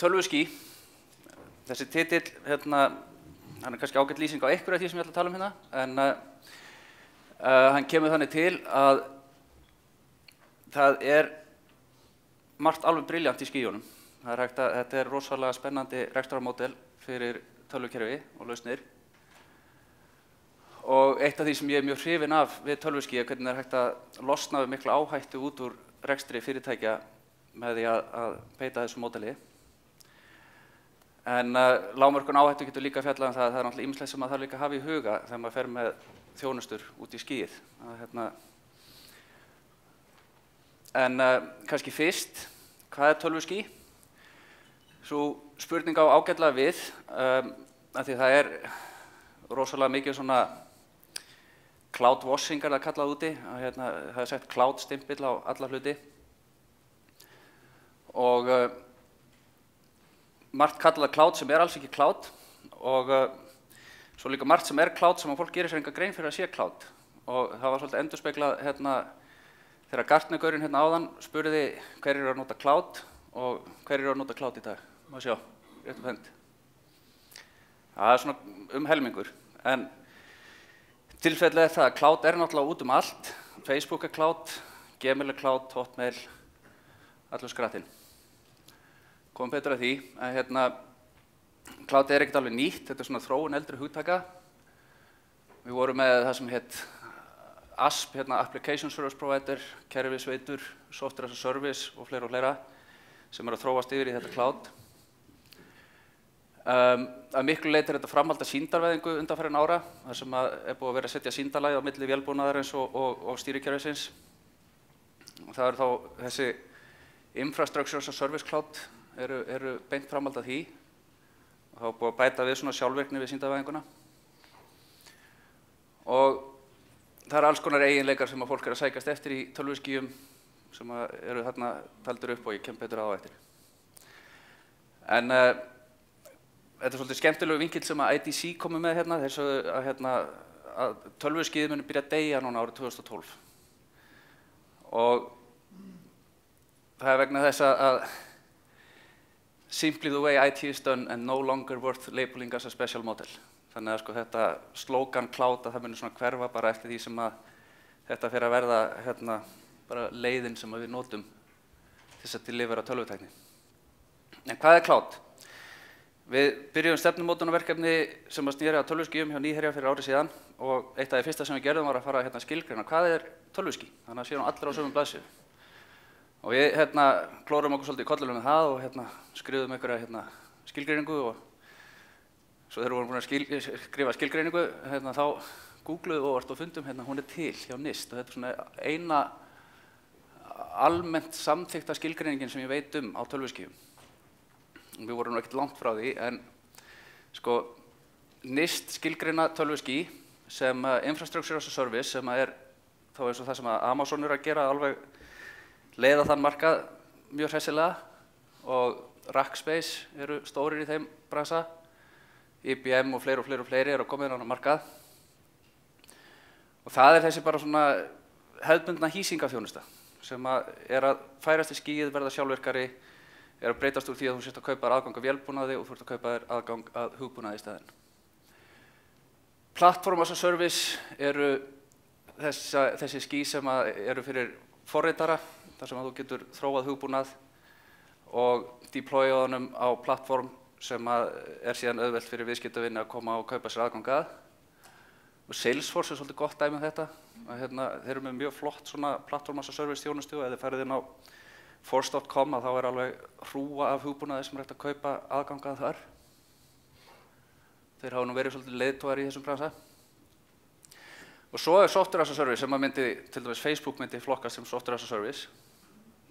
tölvuský, þessi titill, hann kannski ágætt lýsing á einhverju af því sem ég ætla að tala hérna, en hann kemur þannig til að það margt alveg brilljant í skýjunum. Þetta rosalega spennandi rekstrarmódel fyrir tölvukerfi og lausnir. Og eitt af því sem ég mjög hrifinn af við tölvuský hvernig hægt að losna við mikla áhættu út úr rekstri fyrirtækja með því að beita þessu módeli. En lágmörkun áhættu getur líka fjallað það að það náttúrulega ýmislegt sem maður þarf líka að hafa í huga þegar maður fer með þjónustur út í skýið. En kannski fyrst, hvað tölvuský? Sú spurning á ágætlega við, af því það rosalega mikið svona cloud washing það kallað úti, það sett cloud stimpill á alla hluti og margt kallað cloud sem alls ekki cloud og svo líka margt sem cloud sem fólk gerir sér enga grein fyrir að sé cloud og það var svolítið endurspeglað þegar Gartner-gaurinn áðan spurði hverjir eru að nota cloud og hverjir eru að nota cloud í dag. Má sjá, rétt upp hönd. Það svona helmingur, en tilfellið það að cloud náttúrulega út allt. Facebook cloud, Gmail cloud, Hotmail, allur skrattinn. Komum betur að því, að cloud ekkert alveg nýtt, þetta svona þróun eldri hugtaka. Við vorum með það sem hét ASP, Application Service Provider, kerfisveitur, Software as a Service og fleira, sem að þróast yfir í þetta cloud. Að miklu leyti þetta framhald af sýndarvæðingu undanfarin ára, þar sem búið að vera að setja sýndarlagi á milli vélbúnaðarins og stýrikerfisins. Það þá þessi Infrastructure as a Service Cloud eru beint framhald af því. Og þá búið að bæta við svona sjálfvirkni við sýndarvæðinguna. Og það alls konar eiginleikar sem að fólk að sækjast eftir í tölvuskýjum sem eru þarna taldir upp og ég kem betur á eftir. En þetta svolítið skemmtilegu vinkill sem að IDC komu með þeir sögðu að tölvuskýið muni byrja að deyja núna árið 2012. Og það vegna þess að simply the way IT is done and no longer worth labeling as a special model. Þannig að þetta slogan cloud að það muni svona hverfa bara eftir því sem að þetta fer að verða bara leiðin sem við notum til þess að delivera tölvutækni. En hvað cloud? Við byrjuðum stefnumótunarverkefni sem að snýri að tölvuskýjum hjá Nýherja fyrir árið síðan og eitt af því fyrsta sem við gerðum var að fara að skilgreina hvað tölvuský, þannig að séum allir á sömu blaðsíðu. Og við klórum okkur svolítið í kollunum með það og skrifum einhverja skilgreiningu og svo þegar við vorum búin að skrifa skilgreiningu þá googluðum við og fundum hún til hjá NIST og þetta svona eina almennt samþykkta skilgreiningin sem ég veit á tölvuskýjum. Við vorum ekkert langt frá því, en NIST skilgreina tölvuský sem Infrastructure as a Service sem þá eins og það sem Amazon að gera alveg leiða þann markað mjög hressilega og Rackspace eru stórir í þeim bransa, IBM og fleiri eru komið inn á markað. Og það þessi bara svona hefðbundna hýsingaþjónusta sem að færast í skýið, verða sjálfvirkari, að breytast úr því að þú sért að kaupa aðgang að vélbúnaði og þú ert að kaupa aðgang að hugbúnaði í staðinn. Platform as a Service eru þessi ský sem eru fyrir forritara, þar sem að þú getur þróað hugbúnað og deploya honum á plattform sem síðan auðvelt fyrir viðskiptavini að koma og kaupa sér aðgang að. Og Salesforce svolítið gott dæmi þetta. Þeir eru með mjög flott svona Platform as a Service þjónustu og ef þið ferðið inn á force.com þá alveg hrúga af hugbúnaði sem hægt að kaupa aðgang að þar. Þeir hafa verið svolítið leiðtogar í þessum bransa. Og svo Software as a Service sem til dæmis Facebook myndi flokkast sem Software as a Service,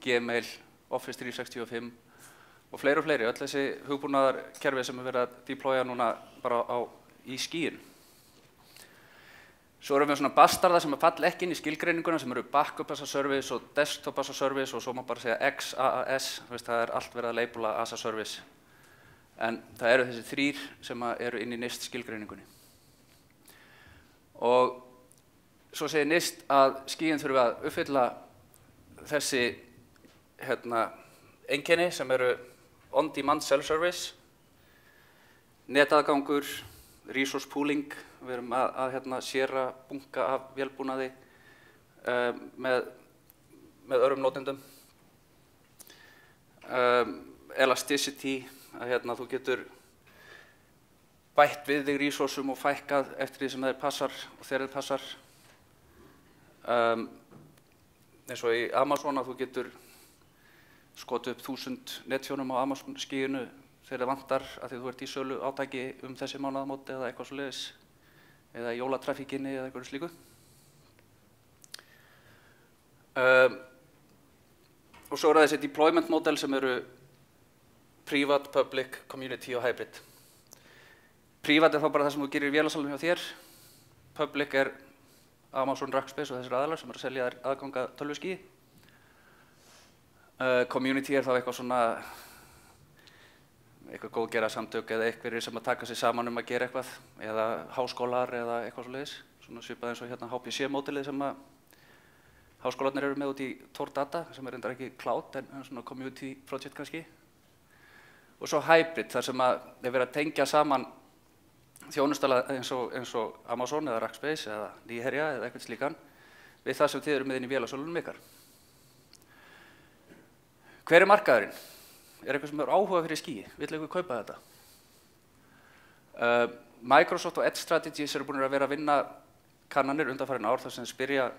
Gmail, Office 365 og fleiri, öll þessi hugbúnaðarkerfi sem verið að deploya núna bara í skýinu. Svo erum við svona bastarda sem falla ekki inn í skilgreininguna sem eru Backup as a Service og Desktop as a Service og svo má bara segja XaaS, það allt verið að labela as a Service. En það eru þessi þrír sem eru inn í NIST skilgreiningunni. Og svo segir NIST að skýin þurfi að uppfylla þessi einkenni sem eru on-demand self-service, netaðgangur, resource pooling, við erum að séra bunka af vélbúnaði með öðrum notendum. Elasticity, að þú getur bætt við þig resursum og fækkað eftir því sem þeir passar og þegar þeir passar. Eins og í Amazon að þú getur skotið upp 1000 netþjónum á Amazon skíinu þegar það vantar að því þú ert í sölu átaki þessi mánaðamót eða eitthvað svoleiðis eða í jólatrafíkinni eða eitthvað slíku. Og svo eru þessi deployment model sem eru private, public, community og hybrid. Private þá bara það sem þú gerir í vélasalunum hjá þér. Public Amazon, Rackspace og þessir aðilar sem að selja þér aðgang að tölvuskíi. Community þá eitthvað svona eitthvað góðgerðarsamtök eða einhverjir sem að taka sig saman að gera eitthvað eða háskólar eða eitthvað svoleiðis. Svona svipað eins og HPC-módelið sem að háskólarnir eru með út í Tor Data sem reyndar ekki cloud en svona community project kannski. Og svo hybrid þar sem að verið að tengja saman þjónustala eins og Amazon eða Rackspace eða Nýherja eða eitthvað slíkan við það sem þið eru með inn í vélasölunum ykkar. Hver markaðurinn? Eitthvað sem hefur áhuga fyrir skíi? Vill eitthvað kaupa þetta? Microsoft og Edge Strategies eru búin að vera að vinna kannanir undanfarin ár þar sem spyrja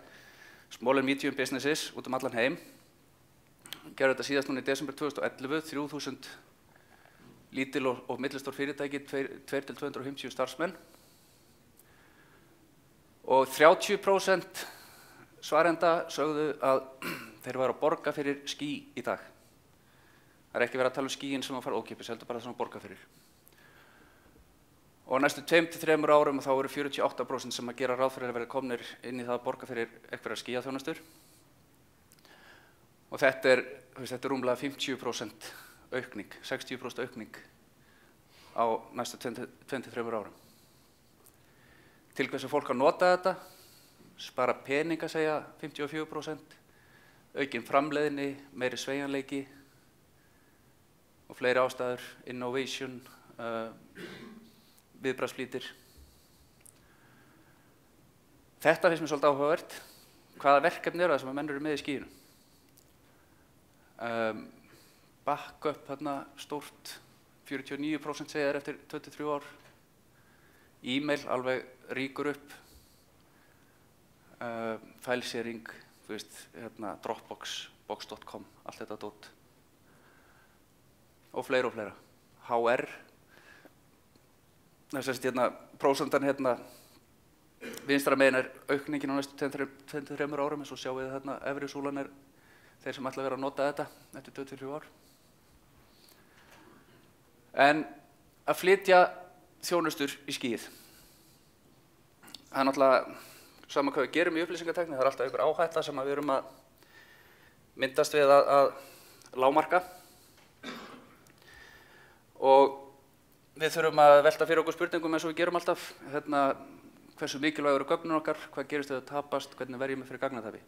small and medium businesses út allan heim. Gerðu þetta síðast núna í desember 2011, 3000 lítil og millistór fyrirtæki, 200-250 starfsmenn. Og 30% svarenda sögðu að þeir væru að borga fyrir skí í dag. Það ekki verið að tala skíin sem að fara ókeypis, heldur bara það sem að borga fyrir. Og næstu 2-3 árum þá eru 48% sem að gera ráð fyrir að vera komnir inn í það að borga fyrir einhverjar skíaþjónustur. Og þetta er rúmlega 50% aukning, 60% aukning á næstu 2-3 árum. Til hvers að fólk að nota þetta, spara peninga segja 54%, aukin framleiðni, meiri sveigjanleiki og fleiri ástæður, innovation, viðbragðsflýtir. Þetta finnst mér svolítið áhugavert. Hvaða verkefni eru það sem að menn eru með í skíinu? Backup, þarna stórt, 49% segja þér eftir 23 ár. E-mail alveg ríkur upp. Fælsharing, Dropbox, box.com, allt þetta dót. Og fleira. HR. Þess að prósentan vinstra megin aukningin á næstu 23 árum eins og sjáum við efri súlan þeir sem ætla að vera að nota þetta eftir 23 ár. En að flytja þjónustur í skíið. Það er náttúrulega sama hvað við gerum í upplýsingatækni, það er alltaf einhver áhætta sem við erum að myndast við að lágmarka. Og við þurfum að velta fyrir okkur spurningum eins og við gerum alltaf. Hversu mikilvæg eru gögnin okkar, hvað gerist ef það tapast, hvernig verjum við fyrir gagnatapi.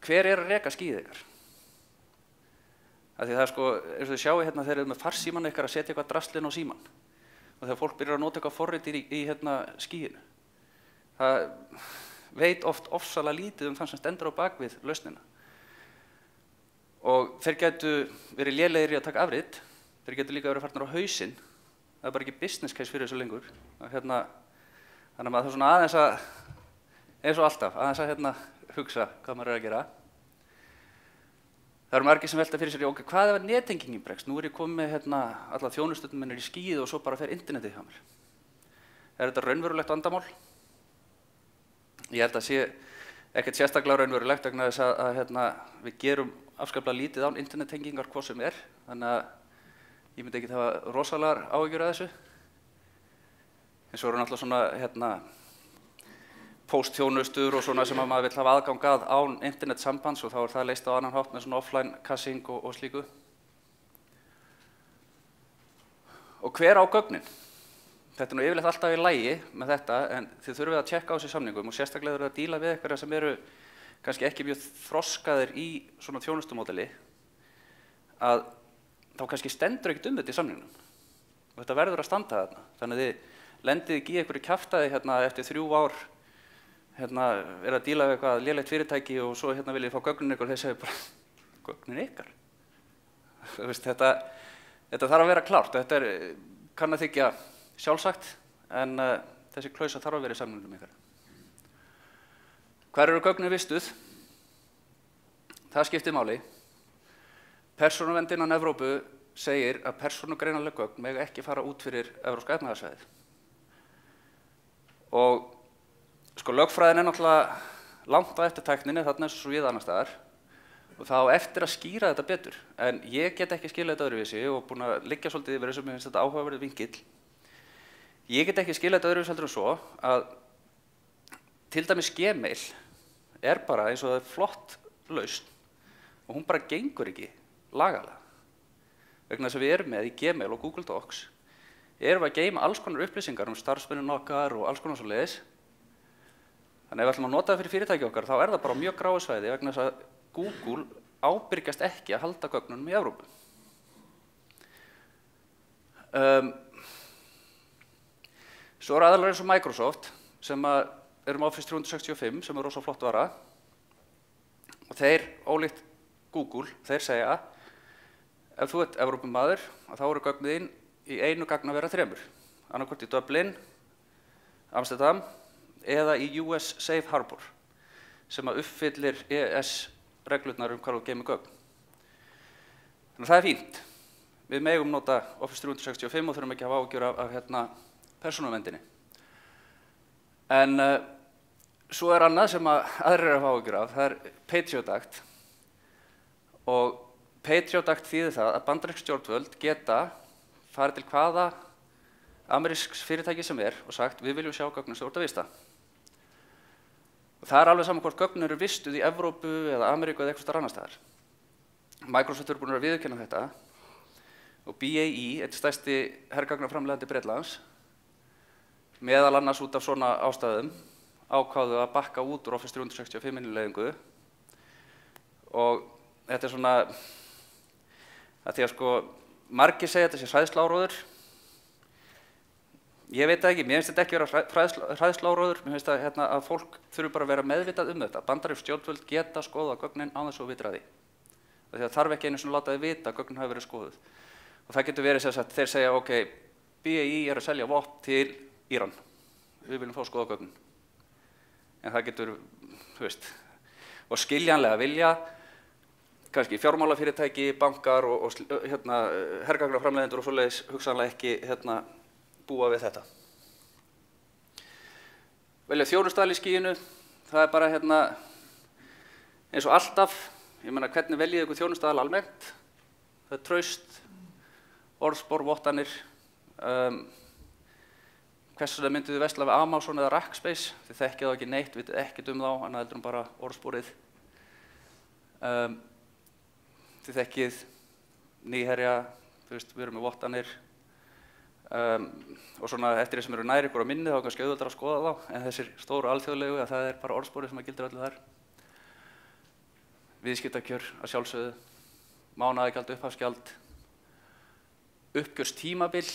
Hver er að reka skíið ykkar? Því það eins og þið sjáu þeir eru með farsíman ykkar að setja eitthvað drastlinn á síman. Og þegar fólk byrjar að nota eitthvað forrit í skíinu. Það veit oft ofsalega lítið þann sem stendur á bakvið lausnina. Og þeir gætu verið lélegir í að taka afrit, þeir gætu líka verið farnir á hausinn. Það er bara ekki business case fyrir þessu lengur. Þannig að maður þarf svona aðeins að, eins og alltaf, aðeins að hugsa hvað maður er að gera. Það eru margir sem velta fyrir sér, ok, hvað ef nettengingin bregst? Nú ég komið með alla þjónustöndum minnir í skíið og svo bara fer internetið hjá mér. Er þetta raunverulegt vandamál? Ég held að sé ekkert sérstaklega raunverulegt vegna þess að við gerum afskaplega lítið án internettengingar hvað sem er. Þannig að ég myndi ekki hafa rosalegar áhyggjur af þessu. En svo eru náttúrulega svona póstþjónustur og svona sem að maður vill hafa aðgang að án internetsambands og þá er það leyst á annan hátt með svona offline caching og slíku. Og hver á gögnin? Þetta er yfirleitt alltaf í lagi með þetta en þið þurfið að tjekka á þessi samningum og sérstaklega þurfið að díla við eitthvað sem eru kannski ekki mjög þroskaðir í svona þjónustumódeli. að þá kannski stendur ekkert þetta í samningnum. Og þetta verður að standa þarna. Þannig að þið lendið ekki í einhverju kjaftaði eftir 3 ár, er að díla við eitthvað lélegt fyrirtæki og svo viljið fá gögnin ykkur og þeir segja bara, gögnin ykkar? Þetta þarf að vera klárt. Þetta kann að þykja sjálfsagt, en þessi klausa þarf að vera í samningnum ykkar. Hvar eru gögnin vistuð? Það skiptir máli. Persónuvernd innan Evrópu segir að persónugreinanleg gögn mega ekki fara út fyrir Evrópska efnahagssvæðið. Og sko lögfræðin náttúrulega langt á eftir tækninni, þarna eins og svo víða annars staðar. Og það á eftir að skýra þetta betur. En ég get ekki skilið þetta öðruvísi og búin að liggja svolítið yfir þessu, mér finnst þetta áhugaverður vinkill. Ég get ekki skilið þetta öðruvísi heldur en svo að til dæmis Gmail bara eins og það flott lausn og hún bara gengur ekki lagalega. Vegna þess að við erum með í Gmail og Google Docs erum við að geyma alls konar upplýsingar starfsmennina okkar og alls konar svoleiðis. Þannig ef við ætlum að nota það fyrir fyrirtæki okkar þá það bara mjög gráu svæði vegna þess að Google ábyrgjast ekki að halda gögnunum í Evrópu. Svo aðalega eins og Microsoft sem með Office 365 sem rosa flott vara og þeir, ólíkt Google, þeir segja ef þú ert Evrópumaður þá eru gögnin þín í einu gagnavera 3, annaðhvort í Dublin, Amsterdam eða í US Safe Harbor sem uppfyllir EES reglurnar hvað þú geymir gögn. Þannig að það fínt. Við megum nota Office 365 og þurfum ekki að hafa áhyggjur af persónuverndinni. En svo annað sem aðrir hafa áhyggjur af, það Patriot Act. Og Patriot Act þýðir það að bandarísk stjórnvöld geta farið til hvaða amerísks fyrirtæki sem og sagt við viljum sjá gögnin sem þú ert að vista. Og það alveg saman hvort gögnin eru vistuð í Evrópu eða Ameríku eða eitthvað staðar annars staðar. Microsoft búin að viðurkenna þetta og BAE, einn stærsti hergagnaframleiðandi Bretlands, meðal annars út af svona ástæðum, ákváðu að bakka út úr Office 365 innleiðingu. Og þetta svona, að því að sko, margir segja þetta sé hræðsluáróður. Ég veit það ekki, mér finnst þetta ekki vera hræðsluáróður, mér finnst að fólk þurfi bara að vera meðvitað þetta. Bandarísk stjórnvöld geta skoða gögnin án þess að vita því. Því að þarf ekki einu sinni að láta þið vita að gögnin hafi verið skoðuð. Og það getur verið sem sagt, þeir segja, ok, BAE að selja vopn til Íran. Við viljum fá að skoða gögnin. En það getur, þú veist, og skiljanlega vilja, kannski fjármálafyrirtæki, bankar og hergagnaframleiðendur og svoleiðis hugsanlega ekki búa við þetta. Velja þjónustaðal í skýinu, það bara eins og alltaf, ég meina hvernig veljið ykkur þjónustaðal almennt, það traust, orðspor, vottanir, hversu það myndið þið versla við Amazon eða Rackspace, þið þekkið þá ekki neitt, vitið ekkert þá, annað heldur bara orðsporið. Þið þekkið Nýherja, við erum með vottanir, og svona eftir því sem eru nær ykkur á minni þá kannski auðveldara að skoða þá, en þessir stóru alþjóðlegu að það bara orðsporið sem gildir öllu þar. Viðskiptakjör að sjálfsögðu, mánaðargjald, upphafsgjald, uppgjörstímabil,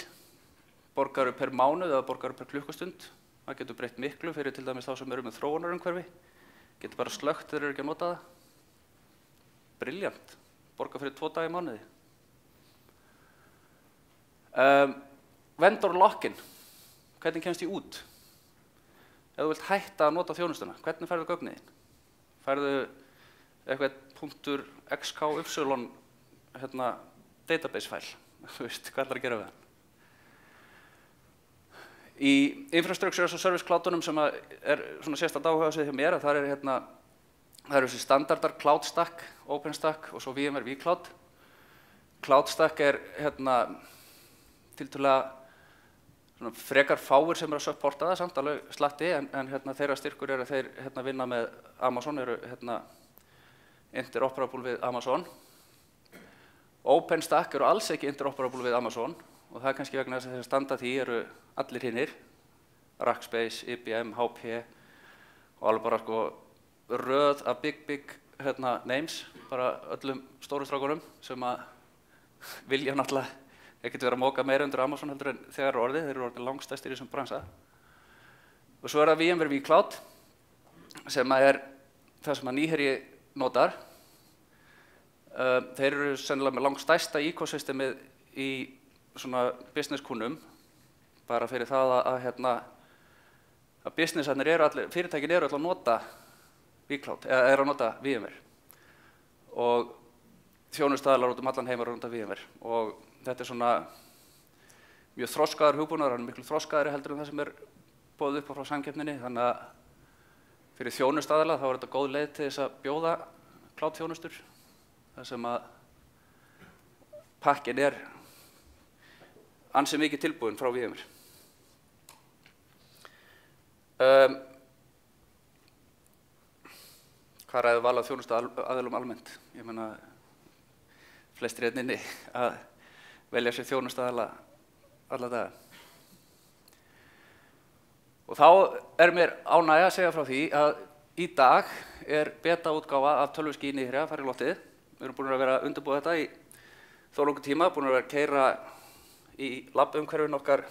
borgaru per mánuð eða borgaru per klukkustund. Það getur breytt miklu fyrir til dæmis þá sem eru með þróunarumhverfi, getur bara slökkt þeir eru ekki að nota það. Brilljant, borga fyrir 2 daga í mánuði. Vendor lock-in, hvernig kemst ég út? Ef þú vilt hætta að nota þjónustuna, hvernig færðu gögnin þín? Færðu eitthvað .xky database file, þú veist, hvað ætlar að gera við hann? Í Infrastructure as a Service cloudunum sem svona sérstakt áhugasvið hjá mér, það eru þessi standardar CloudStack, OpenStack og svo VMware vCloud. CloudStack tiltölulega frekar fáir sem að supporta það, samt alveg slatti, en þeirra styrkur að þeir vinna með Amazon, eru interoperable við Amazon. OpenStack eru alls ekki interoperable við Amazon og það kannski vegna þess að þeir standa því eru allir hinnir, Rackspace, IBM, HP og alveg bara sko röð af big names, bara öllum stóru strákunum sem vilja náttúrulega ekkert vera að móka meira undir Amazon heldur en þegar orðið, þeir eru orðið langstærstir í þessum bransa. Og svo það VMware vCloud sem er það sem Nýherji notar. Þeir eru sennilega með langstærsta ekosystemið í svona business-kunnum, bara fyrir það að businessarnir eru allir, fyrirtækin eru allir að nota vCloud, eða eru að nota VMware. Og þjónustaðalar út allan heim eru að nota VMware. Og þetta svona mjög þroskaður hugbúnaður, hann er miklu þroskaðari heldur en það sem boðið upp á frá samkeppninni. Þannig að fyrir þjónustaðalar þá er þetta góð leið til þess að bjóða cloud-þjónustur. Það sem að pakkin ansi mikið tilbúinn frá VMware. Hvað ræður val af þjónustuaðilum almennt? Ég meina, flestir hérna inni að velja sér þjónustuaðila alla daga. Og þá mér ánægja að segja frá því að í dag beta-útgáfa af tölvuskíi Nýherja að fara í loftið. Við erum búin að vera að undirbúa þetta í þó langan tíma, búin að vera að keyra í lab-umhverfinu okkar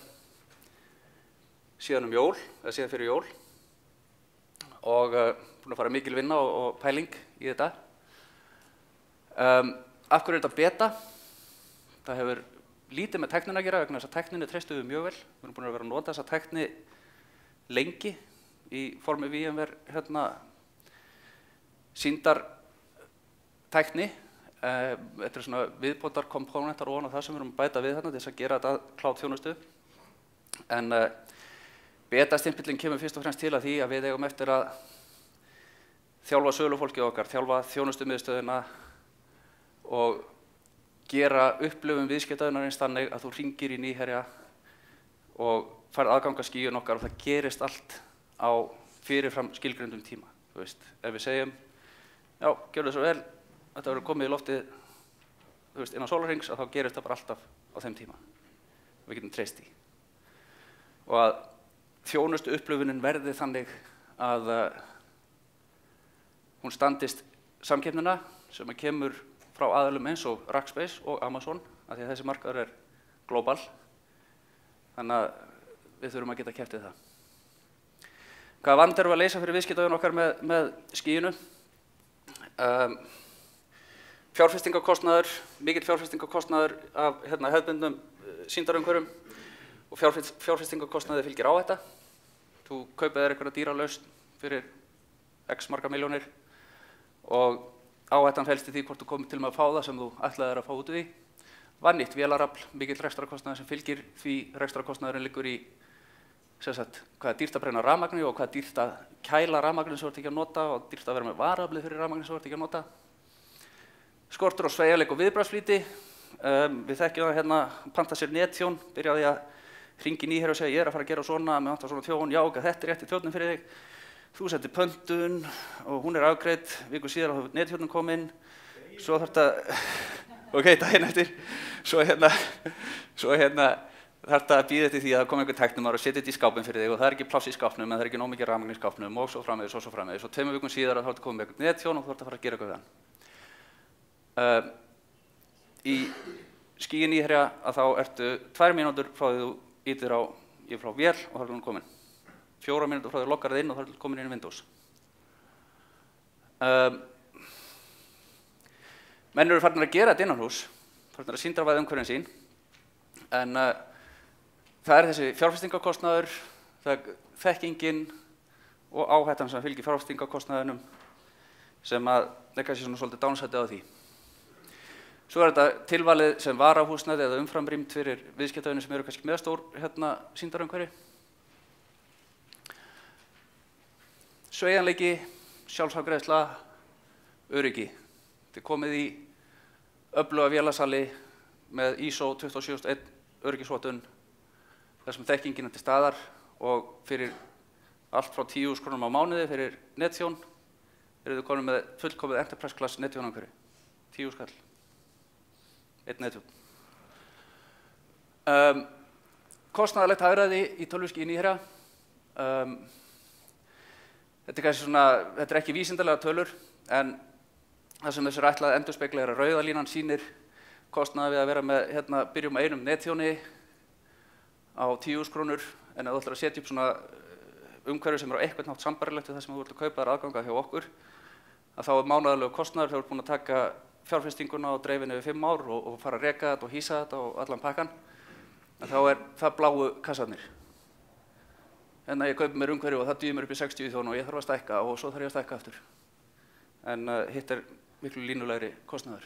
síðan jól, eða síðan fyrir jól. Og búin að fara mikil vinna og pæling í þetta. Af hverju er þetta beta? Það hefur lítið með tæknina að gera vegna þess að tækninni treystum við mjög vel. Við erum búin að vera að nota þessa tækni lengi í formi VMware sýndar tækni. Þetta er svona viðbótar komponentar ofan á það sem við erum að bæta við þarna til þess að gera þetta cloud-þjónustu. En beta-stimpillinn kemur fyrst og fremst til að því að við eigum eftir að þjálfa sölufólkið okkar, þjálfa þjónustumiðstöðina og gera upplifun viðskiptavinarins þannig að þú hringir í Nýherja og færð aðgang að skíun okkar og það gerist allt á fyrirfram skilgreindum tíma. Þú veist, ef við segjum, já, gjörðu svo vel, þetta verður komið í loftið, þú veist, innan sólarhrings, að þá gerist það bara alltaf á þeim tíma. Við getum treyst í. Og að þjónustu upplifunin verði þannig að hún standist samkeppnina sem kemur frá aðilum eins og Rackspace og Amazon, af því að þessi markaður global. Þannig að við þurfum að geta keppt við það. Hvaða vanda erum við að leysa fyrir viðskiptavin okkar með skíinu? Fjárfestingarkostnaður, mikill fjárfestingarkostnaður af hefðbundnum sýndarumhverfum og fjárfestingarkostnaði fylgir áhætta. Þú kaupir þér einhverja dýra lausn fyrir x marga milljónir og áhættan felst í því hvort þú komir til með að fá það sem þú ætlaðir að fá út úr því. Vannýtt vélarafl, mikill rekstrarkostnaður sem fylgir því rekstrarkostnaðurinn liggur í hvað er dýrt að brenna rafmagni og hvað er dýrt að kæla rafmagnin sem þú ert ekki að nota og dýrt að vera með varaaflið fyrir rafmagnin sem þú ert ekki að nota. Skortur á sveigjanleika og viðbragðsflýti. Við þekkjum það panta sér netþjón, byrjaði að hringi Nýherja og segja ég að fara að gera svona, með vantar svona þjón, já, þetta rétt í þjónninn fyrir þig. Þú setur pöntun og hún afgreidd, viku síðar þá netþjónninn kominn, svo þarf þetta, ok, daginn eftir, svo þarf þetta að bíða eftir því að það kom einhver tæknumar og setja þetta í skápinn fyrir þig og það ekki pláss í skápnum en það ekki nóg mikið rafmagn í skápnum og svo framvegis og svo framvegis. Og 2 vikum síðar þá ertu komið með einhvern netþjón og þú ert að fara að gera eitthvað við hann. Í skíi Nýherja að þá ertu 2 mínútur frá því þú ýtir á frá vél og þá er hún komin. 4 mínútur frá því þú loggar þig inn og þá er komin inn í Windows. Menn eru farnir að gera þetta innanhús, farnir að sýndarvæða umhverfin sín, en það er þessi fjárfestingarkostnaður, þekkingin og áhættan sem fylgir fjárfestingarkostnaðinum sem að kannski svona svolítið downside á því. Svo er þetta tilvalið sem varahúsnæði eða umframrýmt fyrir viðskiptavini sem eru kannski meðstór sýndarumhverfi. Sveigjanleiki, sjálfsafgreiðsla, öryggi. Þetta er komið í öfluga vélasali með ISO 27001 öryggisvottun þar sem þekkingin er til staðar og fyrir allt frá 10.000 krónum á mánuði fyrir netþjón eru þau komin með fullkomið enterprise class netþjónumhverfi. 10 skall. 1 netþjón. Kostnaðarlegt hagræði í tölvuskíi Nýherja. Þetta er ekki vísindalega tölur en það sem þessu er ætlað að endurspegla er að rauða línan sýnir kostnaði við að vera með, byrjum á einum netþjóni á 10.000 krónur, en ef þú ætlar að setja upp svona umhverfi sem er á eitthvað nátt sambarilegt við það sem þú ætlar að kaupa þér aðganga hjá okkur, að þá er mánaðarlegur kostnaður þegar þú ert búin að taka fjárfestinguna og dreifin yfir 5 ár og fara að reka þetta og hýsa þetta og allan pakkan, en þá er það bláu kassarnir. En að ég kaupi mér umhverfi og það dýður mér upp í 60 þjóna og ég þarf að stækka og svo þarf ég að stækka aftur. En hitt er miklu línulegri kostnaður.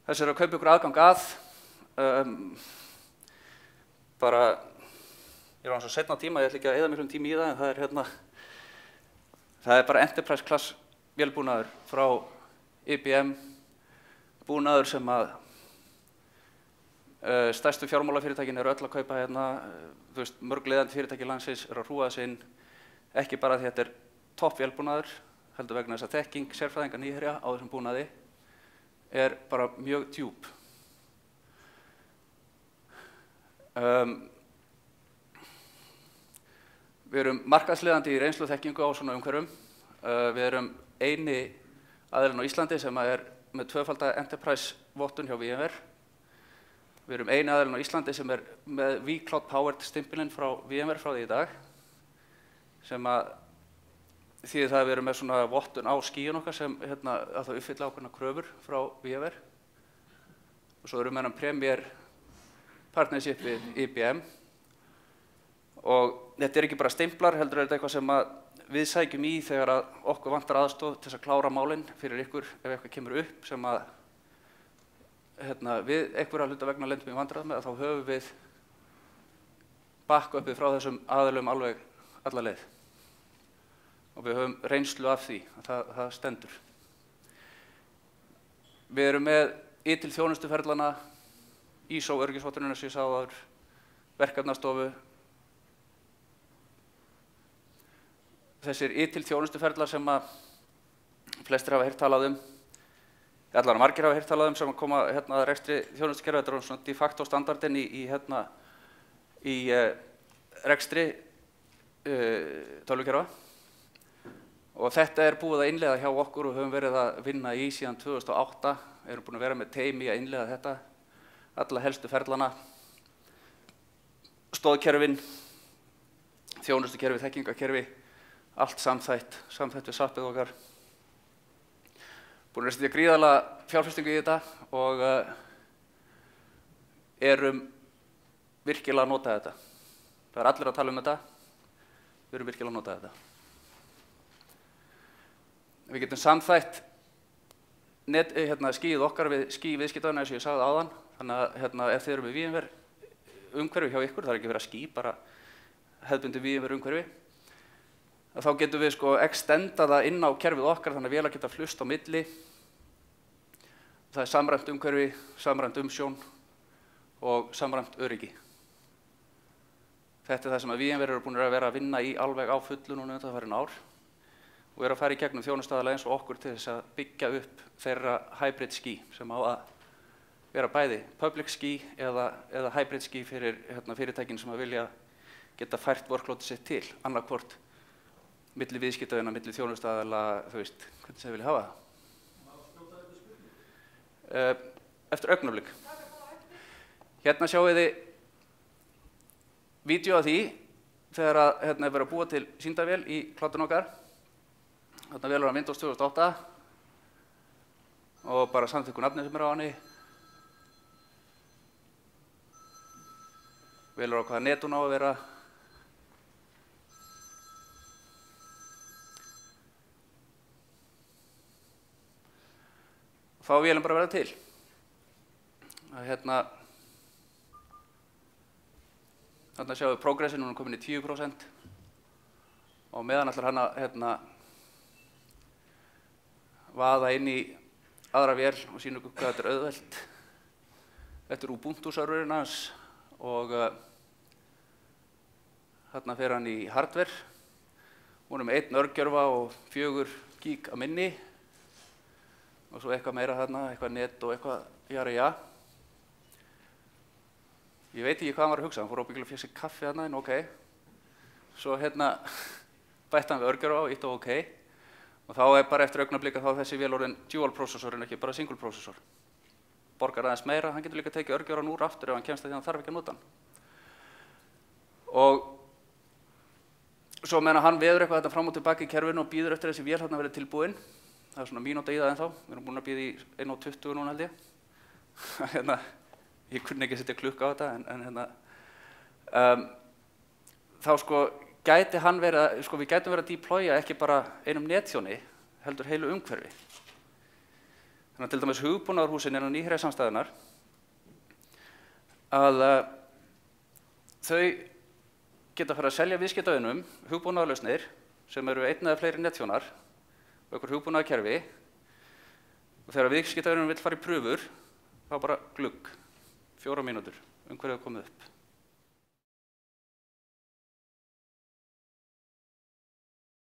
Þessi er að kaupa ykkur aðgang að, bara, ég var svo seinna tíma, ég ætla ekki að eyða miklum tíma í það, en það er bara Enterprise Class vélbúnaður frá IBM, búnaður sem að stærstu fjármálafyrirtækin eru öll að kaupa hérna, þú veist, mörg leiðandi fyrirtæki landsins eru að hrúga þess inn, ekki bara því að þetta er topp vélbúnaður, heldur vegna þess að þekking, sérfræðinga nýherja á þessum búnaði er bara mjög djúp. Við erum markaðsleiðandi í reynsluþekkingu á svona umhverfum. Við erum eini aðilinn á Íslandi sem er með tvöfalda Enterprise vottun hjá VMware. Við erum eini aðilinn á Íslandi sem er með vCloud Powered stimpilinn frá VMware frá því í dag, sem að þýðir það að við erum með svona vottun á skíun okkar sem að það uppfylla ákveðnar kröfur frá VMware. Og svo erum við með Premier partnership við IBM. Og þetta er ekki bara stimplar, heldur er þetta eitthvað sem við sækjum í þegar að okkur vantar aðstoð til þess að klára málin fyrir ykkur ef eitthvað kemur upp sem að við einhverja hluta vegna lendum í vandræðum með, þá höfum við backupið frá þessum aðilum alveg alla leið. Og við höfum reynslu af því að það stendur. Við erum með til þjónustuferlana, ISO öryggisvottunina sem ég sagði áður, verkefnastofu. Þessir til þjónustuferlar sem að flestir hafa heyrt talað allar margir hafa heyrt talað sem að koma að rekstri þjónustukerfi. Þetta er svona de facto standardinn í rekstri tölvukerfa. Og þetta er búið að innleiða hjá okkur og höfum verið að vinna í síðan 2008. Erum búin að vera með teymi að innleiða þetta, alla helstu ferlana, stoðkerfin, þjónustukerfi, þekkingakerfi, allt samþætt við SAP-ið okkar. Búin að setja gríðarlega fjárfestingu í þetta og erum virkilega að nota þetta. Það er allir að tala um þetta, við erum virkilega að nota þetta. Við getum samþætt skíið okkar við skí viðskiptavina eins og ég sagði áðan. Þannig að ef þið eru með VMware umhverfi hjá ykkur, það er ekki verið að skí, bara hefðbundið VMware umhverfi, þá getum við extenda það inn á kerfið okkar þannig að vélar geta flust á milli. Það er samræmt umhverfi, samræmt umsjón og samræmt öryggi. Þetta er það sem að VMware eru búin að vera að vinna í alveg á fullu núna undanfarin ár og eru að fara í gegnum þjónustaðalega eins og okkur til þess að byggja upp þeirra hybrid skí sem á að vera bæði public skí eða hybrid skí fyrir fyrirtækin sem að vilja geta fært workloadið sitt til, annarkvort milli viðskiptavina, milli þjónustaðala, þú veist, hvernig þið vilja hafa það. Eftir augnablik. Hérna sjáið þið vídeó af því þegar að er verið að búa til sýndavél í cloudinu okkar. Þarna vélur á Windows 2008 og bara samþykku nafnið sem er á henni. Vélur á hvaða net hún á að vera. Þá er vélum bara að verða til. Þarna sjáum við progressin, hún er komin í 10% og meðan ætlar hann að vaða inn í aðra vél og sýna okkur hvað þetta er auðvelt. Þetta er Ubuntu-serverinn hans og þarna fer hann í hardware. Hún er með 1 örgjörfa og 4 gig að minni og svo eitthvað meira þarna, eitthvað net og eitthvað jara. Ég veit ekki hvað hann var að hugsa, hann fór ábyggilega að fékk sér kaffi þarna en ok. Svo bætti hann við örgjörfa og ítt á ok. Og þá er bara eftir augnablik að þá þessi vél orðin dual processor en ekki bara single processor. borgar aðeins meira, hann getur líka tekið örgjörvan úr aftur ef hann kemst að því að hann þarf ekki að nota hann. Og svo meðan hann veður eitthvað þetta fram og tilbaka í kerfinu og býður eftir þessi vél þarna verið tilbúin. Það svona mínúta í það ennþá, við erum búin að bíða í 1:20 núna held ég. Ég kunni ekki að setja klukka á þetta, þá sko gæti hann verið, sko við gætum verið að deploya ekki bara einum netþjóni, heldur heilu umhverfi. Þannig að til dæmis hugbúnaðarhúsin innan Nýherjasamstæðunnar, að þau geta farið að selja viðskiptavinum hugbúnaðarlausnir sem eru einn eða fleiri netþjónar og einhver hugbúnaðarkerfi og þegar viðskiptavinum vill fara í prufur þá bara glugg, 4 mínútur, umhverfið komið upp.